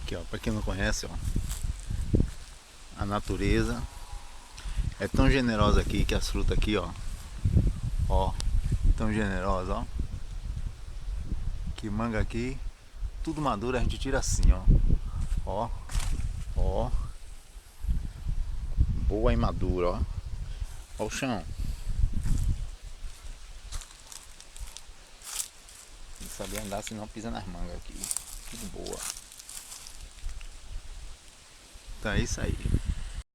Aqui, ó, para quem não conhece, ó, a natureza é tão generosa aqui que as frutas aqui, ó, tão generosa, ó, que manga aqui, tudo maduro a gente tira assim, ó, ó, boa e madura, ó o chão. Tem que saber andar, senão pisa nas mangas aqui, tudo boa. Então é isso aí.